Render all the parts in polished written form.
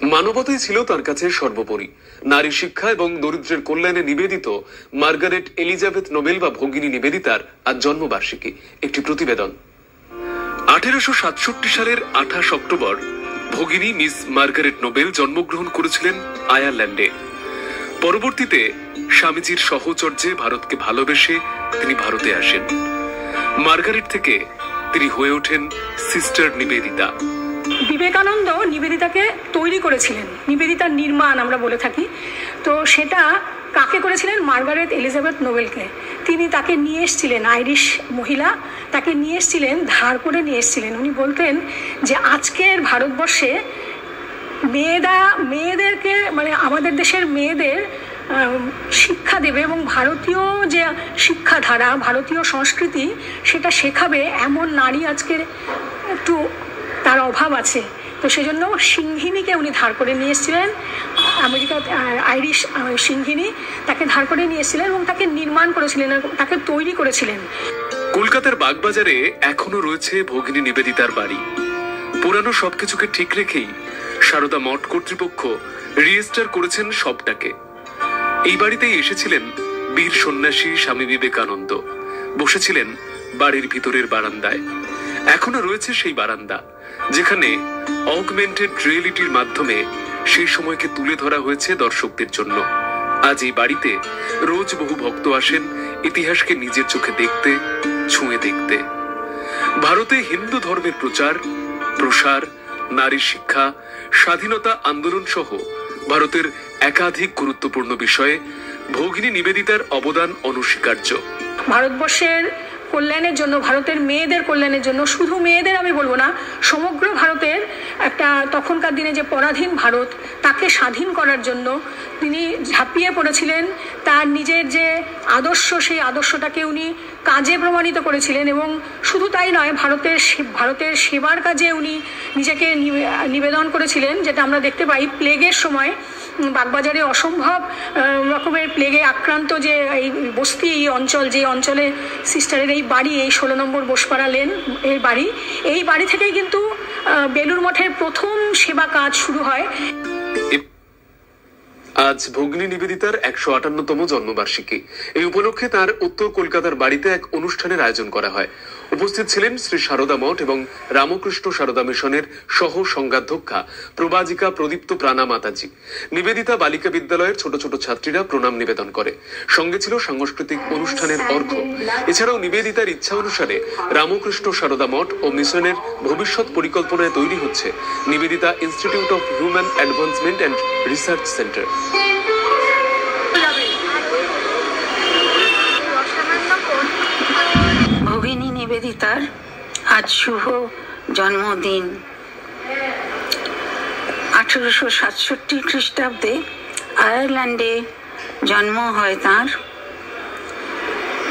মানবতাই ছিল তার কাছে সর্বোপরি। নারী শিক্ষা এবং দরিদ্রের কল্যাণে নিবেদিত মার্গারেট এলিজাবেথ নোবেল বা ভগিনী নিবেদিতার আজ জন্মবার্ষিকী। একটি প্রতিবেদন। 1867 সালের 28 অক্টোবর ভগিনী মিস মার্গারেট নোবেল জন্মগ্রহণ করেছিলেন আয়ারল্যান্ডে। পরবর্তীতে স্বামীজির সহচর্যে ভারতকে ভালোবেসে তিনি ভারতে আসেন। মার্গারেট থেকে তিনি হয়ে ওঠেন সিস্টার নিবেদিতা। বিবেকানন্দ নিবেদিতাকে তৈরি করেছিলেন, নিবেদিতার নির্মাণ আমরা বলে থাকি। তো সেটা কাকে করেছিলেন? মার্গারেট এলিজাবেথ নোবেলকে। তিনি তাকে নিয়ে এসেছিলেন, আইরিশ মহিলা, তাকে নিয়ে এসেছিলেন, ধার করে নিয়ে এসেছিলেন। উনি বলতেন যে আজকের ভারতবর্ষে মেয়েদেরকে মানে আমাদের দেশের মেয়েদের শিক্ষা দেবে এবং ভারতীয় যে শিক্ষাধারা, ভারতীয় সংস্কৃতি সেটা শেখাবে, এমন নারী আজকের একটু তার অভাব আছে। তো সেজন্য সিংহিনীকে উনি ধার করে নিয়ে এসেছিলেন, আইরিশ সিংহিনী, তাকে ধার করে নিয়ে এসেছিলেন এবং তাকে নির্মাণ করেছিলেন, তাকে তৈরি করেছিলেন। কলকাতার বাগবাজারে এখনো রয়েছে ভগিনী নিবেদিতার বাড়ি। পুরানো সবকিছুকে ঠিক রেখেই সারদা মঠ কর্তৃপক্ষ রিয়েস্টার করেছেন সবটাকে। এই বাড়িতেই এসেছিলেন বীর সন্ন্যাসী স্বামী বিবেকানন্দ, বসেছিলেন বাড়ির ভিতরের বারান্দায়। এখনো রয়েছে সেই বারান্দা, যেখানে অগমেন্টেড রিয়েলিটির মাধ্যমে সেই সময়কে তুলে ধরা হয়েছে দর্শকদের জন্য। আজ এই বাড়িতে রোজ বহু ভক্ত আসেন ইতিহাসকে নিজের চোখে দেখতে, ছুঁয়ে দেখতে। ভারতে হিন্দু ধর্মের প্রচার প্রসার, নারী শিক্ষা, স্বাধীনতা আন্দোলন সহ ভারতের একাধিক গুরুত্বপূর্ণ বিষয়ে ভগিনী নিবেদিতার অবদান অনস্বীকার্য। ভারতবর্ষের কল্যাণের জন্য, ভারতের মেয়েদের কল্যাণের জন্য, শুধু মেয়েদের আমি বলবো না, সমগ্র ভারতের একটা তখনকার দিনে যে পরাধীন ভারত, তাকে স্বাধীন করার জন্য তিনি ঝাঁপিয়ে পড়েছিলেন। তার নিজের যে আদর্শ, সেই আদর্শটাকে উনি কাজে প্রমাণিত করেছিলেন এবং শুধু তাই নয়, ভারতের সেবার কাজে উনি নিজেকে নিবেদন করেছিলেন, যেটা আমরা দেখতে পাই প্লেগের সময় বাগবাজারে অসম্ভব রকমের প্লেগে আক্রান্ত যে এই বস্তি, এই অঞ্চল, যে অঞ্চলে সিস্টারের এই বাড়ি, এই 16 নম্বর বোসপাড়া লেন এর বাড়ি, এই বাড়ি থেকেই কিন্তু বেলুড় মঠের প্রথম সেবা কাজ শুরু হয়। আজ ভগিনী নিবেদিতার 158তম জন্মবার্ষিকী। এই উপলক্ষে তার উত্তর কলকাতার বাড়িতে এক অনুষ্ঠানের আয়োজন করা হয়। উপস্থিত ছিলেন শ্রী সারদা মঠ এবং রামকৃষ্ণ সারদা মিশনের সহ সংঘাধ্যক্ষা প্রবাজিকা প্রদীপ্ত প্রাণা মাতাজি। নিবেদিতা বালিকা বিদ্যালয়ের ছোট ছোট ছাত্রীরা প্রণাম নিবেদন করে। সঙ্গে ছিল সাংস্কৃতিক অনুষ্ঠানের অর্ঘ্য। এছাড়াও নিবেদিতার ইচ্ছা অনুসারে রামকৃষ্ণ সারদা মঠ ও মিশনের ভবিষ্যৎ পরিকল্পনায় তৈরি হচ্ছে Nivedita institute of human advancement and research centre. ভগিনী নিবেদিতার আজ শুভ জন্মদিন। 1867 খ্রিস্টাব্দে আয়ারল্যান্ডে জন্ম হয় তাঁর।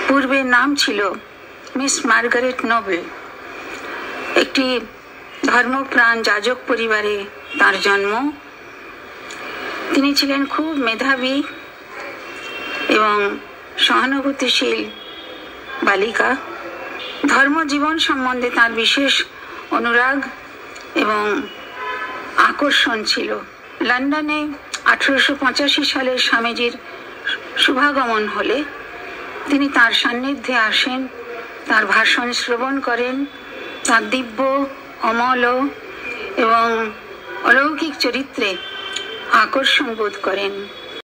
পূর্বে নাম ছিল মিস মার্গারেট নোবেল। একটি ধর্মপ্রাণ যাজক পরিবারে তার জন্ম। তিনি ছিলেন খুব মেধাবী এবং সহানুভূতিশীল বালিকা। ধর্মজীবন সম্বন্ধে তার বিশেষ অনুরাগ এবং আকর্ষণ ছিল। লন্ডনে 1885 সালে স্বামীজির শুভাগমন হলে তিনি তার সান্নিধ্যে আসেন, তার ভাষণ শ্রবণ করেন, তার দিব্য, অমল এবং অলৌকিক চরিত্রে আকর্ষণ বোধ করেন।